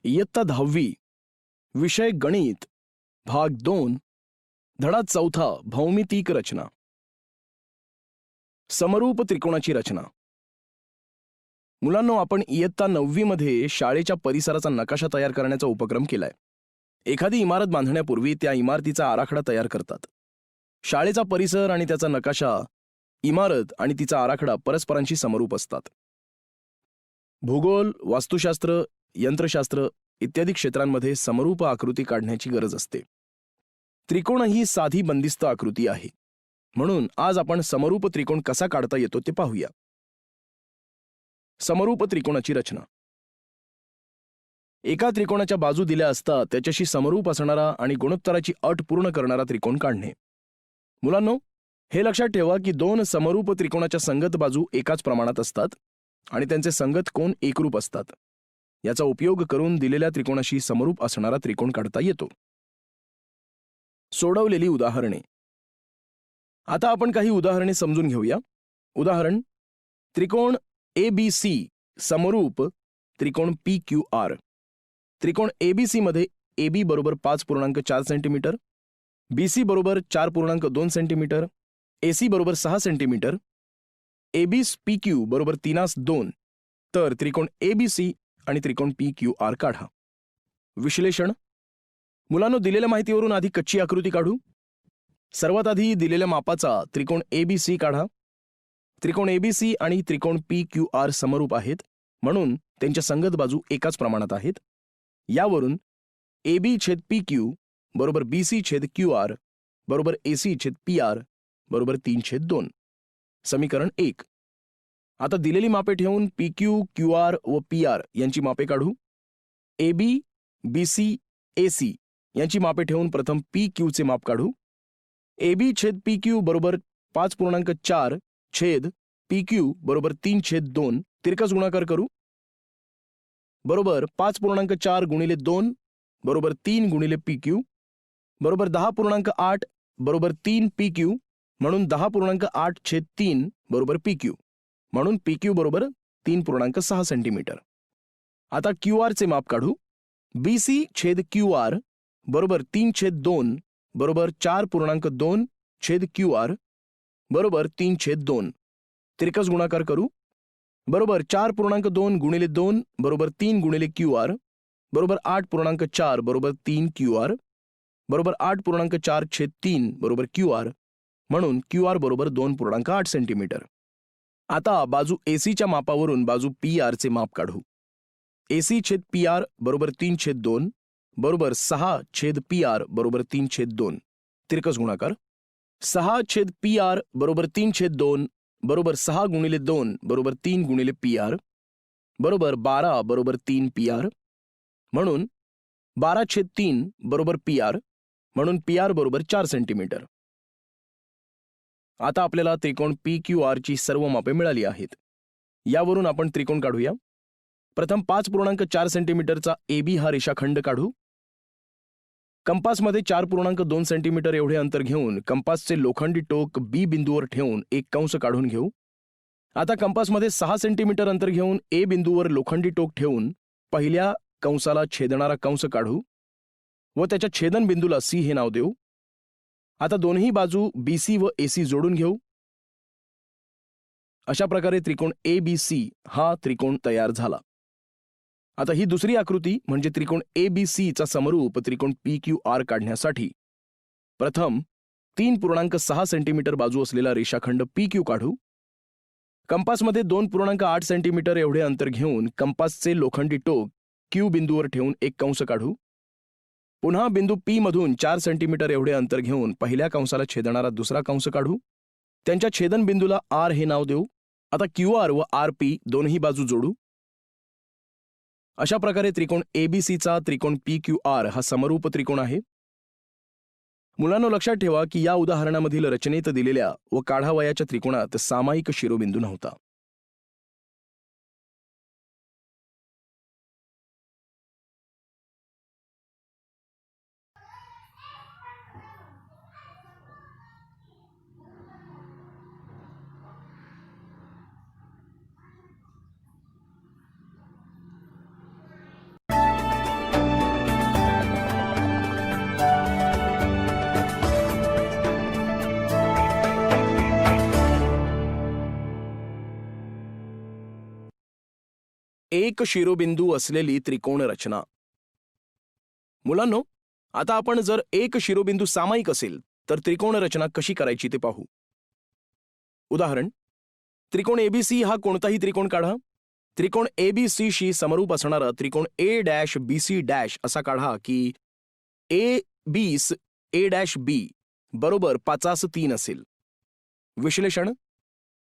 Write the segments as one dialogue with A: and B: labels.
A: इयत्ता 10वी, विषय गणित, भाग 2, धडा 4, भौमितिक रचना. समरूप त्रिकोणाची रचना. मुलांनो, आपण इयत्ता 9वी मध्ये शाळेच्या परिसराचा नकाशा तयार करण्याचा उपक्रम केलाय. एखादी इमारत बांधण्यापूर्वी त्या इमारतीचा आराखडा तयार करतात. शाळेचा परिसर आणि त्याचा नकाशा, इमारत आणि तिचा आराखडा परस्परांशी समरूप असतात. भूगोल, वास्तुशास्त्र, यंत्रशास्त्र इत्यादी क्षेत्रांमध्ये समरूप आकृती काढण्याची गरज असते. त्रिकोण ही साधी बंदिस्त आकृती आहे, म्हणून आज आपण समरूप त्रिकोण कसा काढता येतो ते पाहूया. समरूप त्रिकोणाची रचना. एका त्रिकोणाच्या बाजू दिल्या असता त्याच्याशी समरूप असणारा आणि गुणोत्तराची अट पूर्ण करणारा त्रिकोण काढणे. मुलांनो, हे लक्षात ठेवा की दोन समरूप त्रिकोणाच्या संगत बाजू एकाच प्रमाणात असतात आणि त्यांचे संगत कोन एकरूप असतात. याचा उपयोग करून दिलेल्या त्रिकोणाशी समरूप असणारा त्रिकोण काढता येतो. सोडवलेली उदाहरणे. आता आपण काही उदाहरणे समजून घेऊया. उदाहरण: त्रिकोण ABC समरूप त्रिकोण PQR. त्रिकोण ABC मध्ये AB बरोबर 5.4 सेंटीमीटर, BC बरोबर 4.2 सेंटीमीटर, AC बरोबर 6 सेंटीमीटर, ABPQ बरोबर 3:2. तर त्रिकोण ABC आणि त्रिकोण PQR काढा. विश्लेषण. मुलांनो, दिलेल्या माहितीवरून आधी कच्ची आकृती काढू. सर्वात आधी दिलेल्या मापाचा त्रिकोण ABC काढा. त्रिकोण ABC आणि त्रिकोण PQR समरूप आहेत, म्हणून त्यांच्या संगत बाजू एकाच प्रमाणात आहेत. यावरून AB/PQ बरोबर BC/QR बरोबर AC/PR बरोबर 3/2. समीकरण 1. आता दिलेली मापे ठेवून PQ, QR व PR यांची मापे काढू. AB, BC, AC यांची मापे ठेवून प्रथम PQ चे माप काढू. AB/PQ बरोबर 5.4 छेद PQ बरोबर 3/2 तिरकस गुणाकार करू. बरोबर 5.4 गुणिले 2 बरोबर 3 गुणिले PQ बरोबर 10.8 बरोबर 3 PQ म्हणून 10.8/3 बरोबर PQ म्हणून PQ बरोबर 3.6 सेंटीमीटर. आता QR चे माप काढू. BC/QR बरोबर 3/2 बरोबर 4.2 छेद QR बरोबर 3/2 तिरकस गुणाकार करू. बरोबर 4.2 गुणिले 2 बरोबर 3 गुणिले QR बरोबर 8.4 बरोबर 3 QR बरोबर 8.4/3 बरोबर QR म्हणून QR बरोबर 2.8 सेंटीमीटर. आता बाजू AC च्या मापावरून बाजू PR चे माप काढू. AC/PR बरोबर 3/2 बरोबर 6/PR बरोबर 3/2 तिरकस गुणाकार. 6/PR बरोबर 3/2 बरोबर 6 गुणिले 2 बरोबर 3 गुणिले PR बरोबर 12 बरोबर 3 PR म्हणून 12/3 बरोबर PR म्हणून PR बरोबर 4 सेंटीमीटर. आता आपल्याला त्रिकोण PQR ची सर्व मापे मिळाली आहेत. यावरून आपण त्रिकोण काढूया. प्रथम 5.4 सेंटीमीटरचा AB हा रेषाखंड काढू. कंपासमध्ये 4.2 सेंटीमीटर एवढे अंतर घेऊन कंपासचे लोखंडी टोक B बिंदूवर ठेवून एक कंस काढून घेऊ. आता कंपासमध्ये 6 सेंटीमीटर अंतर घेऊन A बिंदूवर लोखंडी टोक ठेवून पहिल्या कंसाला छेदणारा कंस काढू व त्याच्या छेदन बिंदूला C हे नाव देऊ. आता दोन्ही बाजू BC व AC जोडून घेऊ. अशा प्रकारे त्रिकोण ABC हा त्रिकोण तयार झाला. आता ही दुसरी आकृती म्हणजे त्रिकोण ABC चा समरूप त्रिकोण PQR काढण्यासाठी प्रथम 3.6 सेंटीमीटर बाजू असलेला रेषाखंड PQ काढू. कंपासमध्ये 2.8 सेंटीमीटर एवढे अंतर घेऊन कंपासचे लोखंडी टोक Q बिंदूवर ठेवून एक कंस काढू. पुन्हा बिंदू P मधून 4 सेंटीमीटर एवढे अंतर घेऊन पहिल्या कंसाला छेदणारा दुसरा कंस काढू. त्यांच्या छेदन बिंदूला R हे नाव देऊ. आता QR व RP दोन्ही बाजू जोडू. अशा प्रकारे त्रिकोण ABC चा त्रिकोण PQR हा समरूप त्रिकोण आहे. मुलांनो, लक्षात ठेवा की या उदाहरणामधील रचनेत दिलेल्या व काढावयाच्या त्रिकोणात सामायिक शिरोबिंदू नव्हता. एक शिरोबिंदू असलेली त्रिकोण रचना. मुलांनो, आता आपण जर एक शिरोबिंदू सामायिक असेल तर त्रिकोण रचना कशी करायची ते पाहू. उदाहरण, त्रिकोण एबीसी हा कोणताही त्रिकोण काढा. त्रिकोण एबीसी शी समरूप असणारा त्रिकोण A dash B C dash असा काढा की ए बीस ए डॅश बी बरोबर 5:3 असेल. विश्लेषण,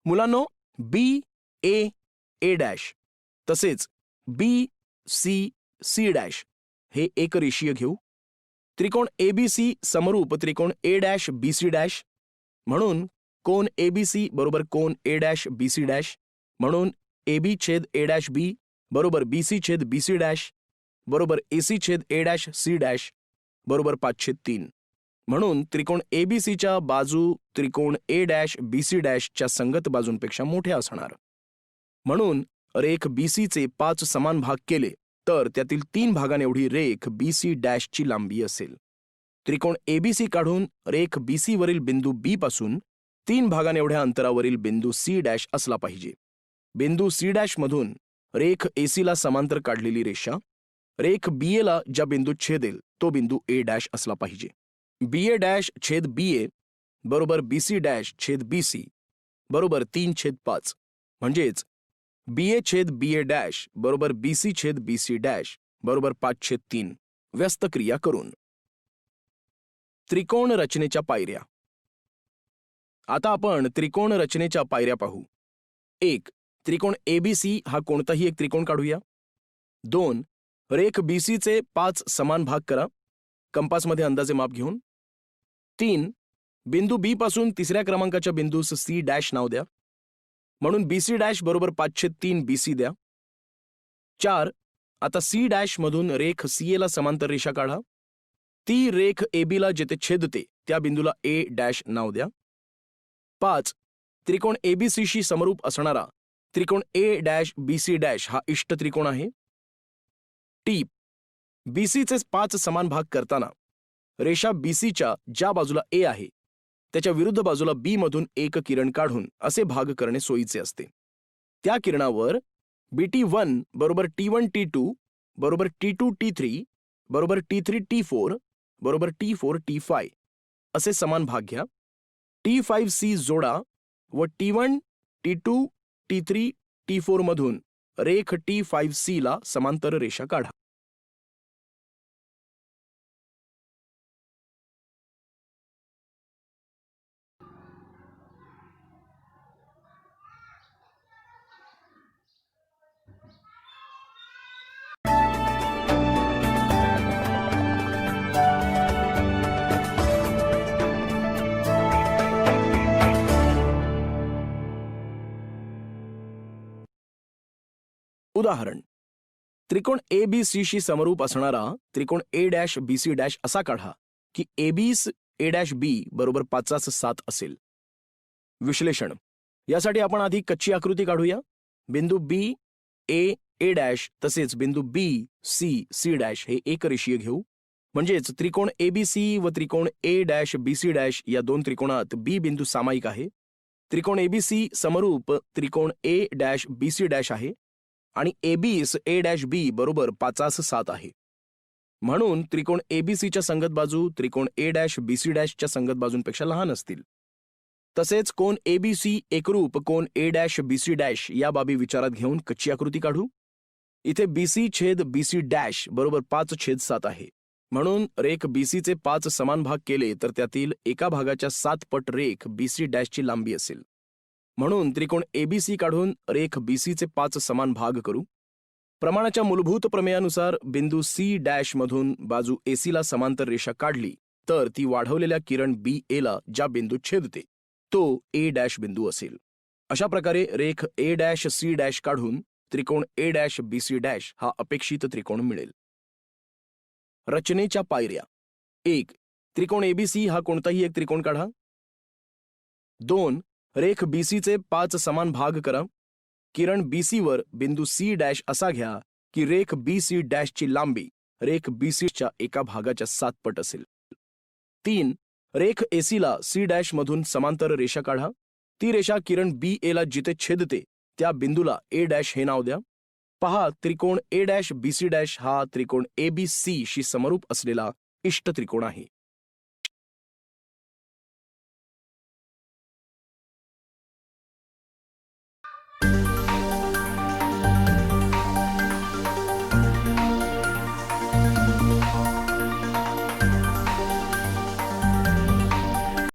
A: मुलांनो, बी ए ए डॅश तसेच बी सी सी डॅश हे एकरेषीय घेऊ. त्रिकोण एबीसी समरूप त्रिकोण A dash B C dash, म्हणून कोन एबीसी बरोबर कोन A dash B C dash, म्हणून एबी छेद ए डॅश बी बरोबर बीसी छेद बी सी डॅश बरोबर एसी छेद ए डॅश सी डॅश बरोबर 5/3. म्हणून त्रिकोण एबीसीच्या बाजू त्रिकोण ए डॅश बी सी डॅशच्या संगत बाजूंपेक्षा मोठ्या असणार. म्हणून रेख बीसीचे 5 समान भाग केले तर त्यातील 3 भागांएवढी रेख बीसी डॅशची लांबी असेल. त्रिकोण एबीसी काढून रेख बीसी वरील बिंदू बी पासून 3 भागांएवढ्या अंतरावरील बिंदू सी डॅश असला पाहिजे. बिंदू सी डॅश मधून रेख एसीला समांतर काढलेली रेषा रेख बीएला ज्या बिंदूत छेदेल तो बिंदू ए डॅश असला पाहिजे. बीए डॅश छेद बीए बरोबर बीसी डॅश छेद बीसी बरोबर 3/5, म्हणजेच बीए छेद बीए डॅश बरोबर बीसी छेद बीसी डॅश बरोबर 5/3. व्यस्त क्रिया करून त्रिकोण रचनेच्या पायऱ्या. आता आपण त्रिकोण रचनेच्या पायऱ्या पाहू. 1. त्रिकोण एबीसी हा कोणताही एक त्रिकोण काढूया. 2. रेख बीसीचे 5 समान भाग करा, कंपासमध्ये अंदाजे माप घेऊन. 3. बिंदू बी पासून तिसऱ्या क्रमांकाच्या बिंदूस सी डॅश नाव द्या, म्हणून बीसी डॅश बरोबर 5/3 बीसी द्या. 4. आता सी डॅश मधून रेख सीएला समांतर रेषा काढा. ती रेख एबीला जेथे छेदते त्या बिंदूला ए डॅश नाव द्या. 5. त्रिकोण एबीसीशी समरूप असणारा त्रिकोण ए डॅश बीसी डॅश हा इष्ट त्रिकोण आहे. टीप, बीसीचे 5 समान भाग करताना रेषा बीसीच्या ज्या बाजूला ए आहे त्याच्या विरुद्ध बाजूला बी मधून एक किरण काढून असे भाग करणे सोयीचे असते. त्या किरणावर BT1 बरोबर T1 T2 बरोबर T2 T3 बरोबर T3 T4 बरोबर T4 T5 असे समान भाग घ्या. T5C जोडा व T1 T2 T3 T4 मधून रेख T5C ला समांतर रेषा काढा. उदाहरण, त्रिकोण एबीसीशी समरूप असणारा त्रिकोण ए डॅश बीसी डॅश असा काढा की एबीस ए डॅश बी बरोबर 5/7 असेल. विश्लेषण, यासाठी आपण आधी कच्ची आकृती काढूया. बिंदू बी ए ए डॅश तसेच बिंदू बी सी सी डॅश हे एकरेषीय घेऊ, म्हणजेच त्रिकोण एबीसी व त्रिकोण ए डॅश बीसी डॅश या दोन त्रिकोणात बी बिंदू सामायिक आहे. त्रिकोण एबीसी समरूप त्रिकोण ए डॅश बीसी डॅश आहे आणि एबीस ए डॅश बी बरोबर 5/7 आहे. म्हणून त्रिकोण एबीसीच्या संगत बाजू त्रिकोण ए डॅश बीसी डॅशच्या संगत बाजूंपेक्षा लहान असतील. तसेच कोन एबीसी एकरूप कोन ए डॅश बीसी डॅश या बाबी विचारात घेऊन कच्ची आकृती काढू. इथे बीसी छेद बीसी डॅश बरोबर 5/7 आहे, म्हणून रेख बीसीचे 5 समान भाग केले तर त्यातील एका भागाच्या 7 पट रेख बीसी डॅशची लांबी असेल. म्हणून त्रिकोण एबीसी काढून रेख बीसीचे 5 समान भाग करू. प्रमाणाच्या मूलभूत प्रमेयानुसार बिंदू सी डॅश मधून बाजू एसीला समांतर रेषा काढली तर ती वाढवलेल्या किरण बी एला ज्या बिंदूत छेदते तो ए डॅश बिंदू असेल. अशा प्रकारे रेख ए डॅश सी डॅश काढून त्रिकोण ए डॅश बीसी डॅश हा अपेक्षित त्रिकोण मिळेल. रचनेच्या पायऱ्या. 1. त्रिकोण एबीसी हा कोणताही एक त्रिकोण काढा. 2. रेख बीसीचे 5 समान भाग करा. किरण बीसी वर बिंदू सी डॅश असा घ्या की रेख बीसी डॅशची लांबी रेख बीसीच्या एका भागाच्या 7 पट असेल. 3. रेख एसीला सी डॅश मधून समांतर रेषा काढा. ती रेषा किरण बी एला जिथे छेदते त्या बिंदूला ए डॅश हे नाव द्या. पहा, त्रिकोण A dash B C dash हा त्रिकोण ए बी सी शी समरूप असलेला इष्ट त्रिकोण आहे.